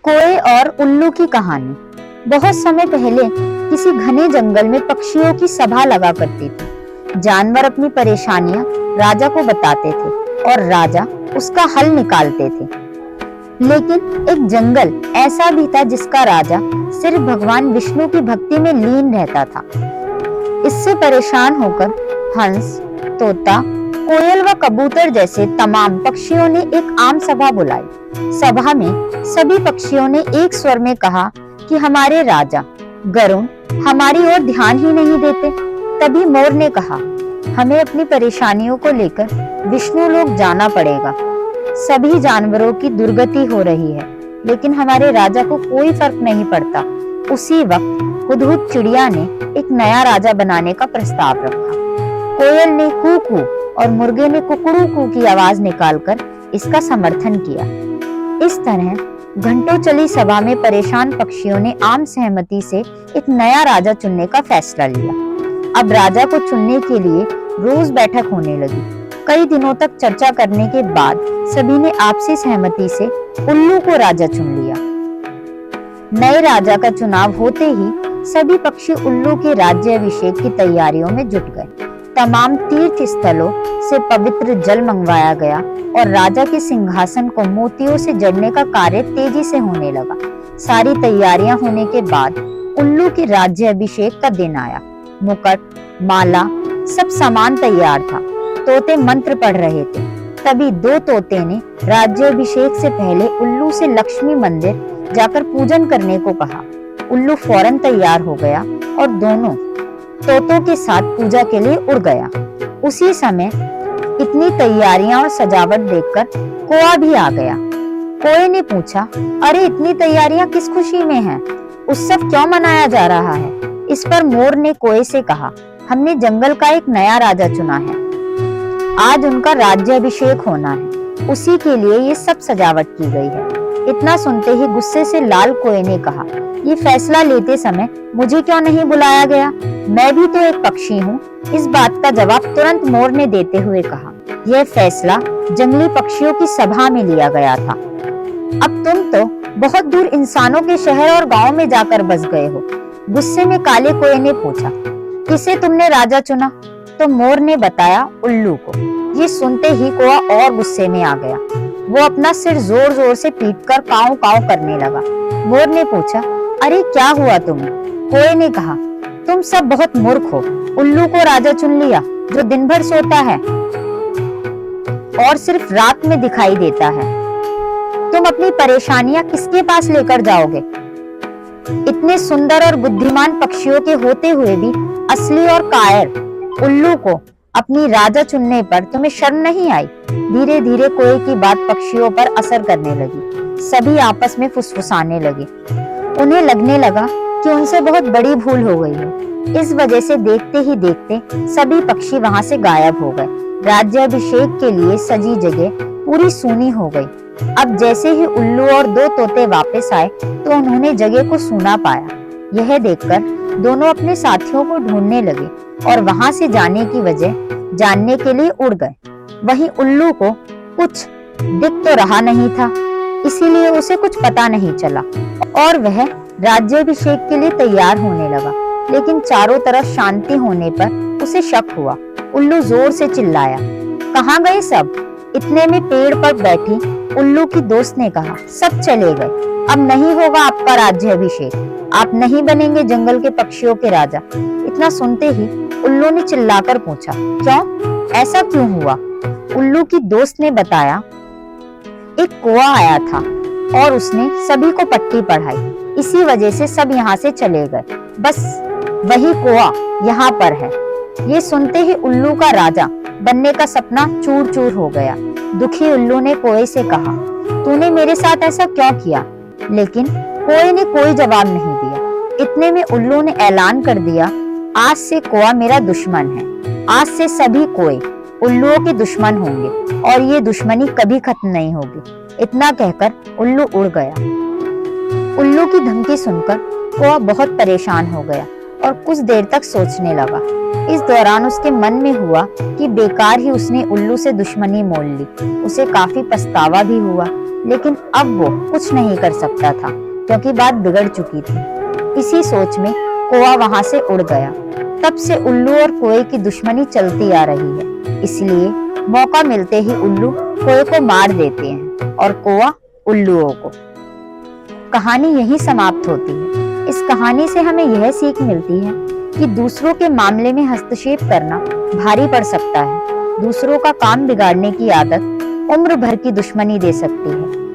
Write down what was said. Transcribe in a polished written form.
कोए और उल्लू की कहानी। बहुत समय पहले किसी घने जंगल में पक्षियों की सभा लगा करती थी। जानवर अपनी परेशानियां राजा को बताते थे और राजा उसका हल निकालते थे। लेकिन एक जंगल ऐसा भी था जिसका राजा सिर्फ भगवान विष्णु की भक्ति में लीन रहता था। इससे परेशान होकर हंस, तोता, कोयल व कबूतर जैसे तमाम पक्षियों ने एक आम सभा बुलाई। सभा में सभी पक्षियों ने एक स्वर में कहा कि हमारे राजा गरुड़ हमारी ओर ध्यान ही नहीं देते। तभी मोर ने कहा, हमें अपनी परेशानियों को लेकर विष्णु लोक जाना पड़ेगा। सभी जानवरों की दुर्गति हो रही है, लेकिन हमारे राजा को कोई फर्क नहीं पड़ता। उसी वक्त हुदहुद चिड़िया ने एक नया राजा बनाने का प्रस्ताव रखा। कोयल ने कू कू और मुर्गे ने कुकड़ू कू की आवाज निकालकर इसका समर्थन किया। इस तरह घंटों चली सभा में परेशान पक्षियों ने आम सहमति से एक नया राजा चुनने का फैसला लिया। अब राजा को चुनने के लिए रोज बैठक होने लगी। कई दिनों तक चर्चा करने के बाद सभी ने आपसी सहमति से उल्लू को राजा चुन लिया। नए राजा का चुनाव होते ही सभी पक्षी उल्लू के राज्याभिषेक की तैयारियों में जुट गए। तमाम तीर्थ स्थलों से पवित्र जल मंगवाया गया और राजा के सिंहासन को मोतियों से जड़ने का कार्य तेजी से होने लगा। सारी तैयारियां होने के बाद उल्लू के राज्याभिषेक का दिन आया। मुकुट, माला, सब सामान तैयार था। तोते मंत्र पढ़ रहे थे। तभी दो तोते ने राज्याभिषेक से पहले उल्लू से लक्ष्मी मंदिर जाकर पूजन करने को कहा। उल्लू फौरन तैयार हो गया और दोनों तोतों के साथ पूजा के लिए उड़ गया। उसी समय इतनी तैयारियां और सजावट देखकर कोआ भी आ गया। कोए ने पूछा, अरे इतनी तैयारियां किस खुशी में हैं? उत्सव क्यों मनाया जा रहा है? इस पर मोर ने कोए से कहा, हमने जंगल का एक नया राजा चुना है। आज उनका राज्याभिषेक होना है, उसी के लिए ये सब सजावट की गई है। इतना सुनते ही गुस्से से लाल कोए ने कहा, ये फैसला लेते समय मुझे क्यों नहीं बुलाया गया? मैं भी तो एक पक्षी हूँ। इस बात का जवाब तुरंत मोर ने देते हुए कहा, यह फैसला जंगली पक्षियों की सभा में लिया गया था। अब तुम तो बहुत दूर इंसानों के शहर और गांव में जाकर बस गए हो। गुस्से में काले कोए ने पूछा, किसे तुमने राजा चुना? तो मोर ने बताया, उल्लू को। ये सुनते ही कोआ और गुस्से में आ गया। वो अपना सिर जोर जोर से पीटकर काव काव करने लगा। मोर ने पूछा, अरे क्या हुआ तुम्हें? कोए ने कहा, तुम सब बहुत मूर्ख हो। उल्लू को राजा चुन लिया जो दिन भर सोता है और सिर्फ रात में दिखाई देता है। तुम अपनी परेशानियां किसके पास लेकर जाओगे? इतने सुंदर और बुद्धिमान पक्षियों के होते हुए भी असली और कायर उल्लू को अपनी राजा चुनने पर तुम्हें शर्म नहीं आई? धीरे धीरे कोए की बात पक्षियों पर असर करने लगी। सभी आपस में फुसफुसाने लगे। उन्हें लगने लगा कि उनसे बहुत बड़ी भूल हो गई है। इस वजह से देखते ही देखते सभी पक्षी वहां से गायब हो गए। राज्याभिषेक के लिए सजी जगह पूरी सूनी हो गई। अब जैसे ही उल्लू और दो तोते वापस आए तो उन्होंने जगह को सूना पाया। यह देखकर दोनों अपने साथियों को ढूंढने लगे और वहां से जाने की वजह जानने के लिए उड़ गए। वहीं उल्लू को कुछ दिख तो रहा नहीं था, इसीलिए उसे कुछ पता नहीं चला और वह राज्याभिषेक के लिए तैयार होने लगा। लेकिन चारों तरफ शांति होने पर उसे शक हुआ। उल्लू जोर से चिल्लाया, कहाँ गए सब? इतने में पेड़ पर बैठी उल्लू की दोस्त ने कहा, सब चले गए। अब नहीं होगा आपका राज्याभिषेक। आप नहीं बनेंगे जंगल के पक्षियों के राजा। इतना सुनते ही उल्लू ने चिल्लाकर पूछा, क्यों? ऐसा क्यों हुआ? उल्लू की दोस्त ने बताया, एक कोआ आया था और उसने सभी को पट्टी पढ़ाई। इसी वजह से सब यहाँ से चले गए। बस वही कोआ यहाँ पर है। ये सुनते ही उल्लू का राजा बनने का सपना चूर चूर हो गया। दुखी उल्लू ने कोए से कहा, तूने मेरे साथ ऐसा क्यों किया? लेकिन कोए ने कोई जवाब नहीं दिया। इतने में उल्लू ने ऐलान कर दिया, आज से कोआ मेरा दुश्मन है। आज से सभी कोए उल्लुओं के दुश्मन होंगे और ये दुश्मनी कभी खत्म नहीं होगी। इतना कहकर उल्लू उड़ गया। उल्लू की धमकी सुनकर कोआ बहुत परेशान हो गया। और कुछ देर तक सोचने लगा। इस दौरान उसके मन में हुआ कि बेकार ही उसने उल्लू से दुश्मनी मोल ली। उसे काफी पछतावा भी हुआ, लेकिन अब वो कुछ नहीं कर सकता था क्योंकि बात बिगड़ चुकी थी। इसी सोच में कौवा वहां से उड़ गया। तब से उल्लू और कौवे की दुश्मनी चलती आ रही है, इसलिए मौका मिलते ही उल्लू कौवे को मार देते हैं और कौवा उल्लुओं को। कहानी यहीं समाप्त होती है। इस कहानी से हमें यह सीख मिलती है कि दूसरों के मामले में हस्तक्षेप करना भारी पड़ सकता है। दूसरों का काम बिगाड़ने की आदत उम्र भर की दुश्मनी दे सकती है।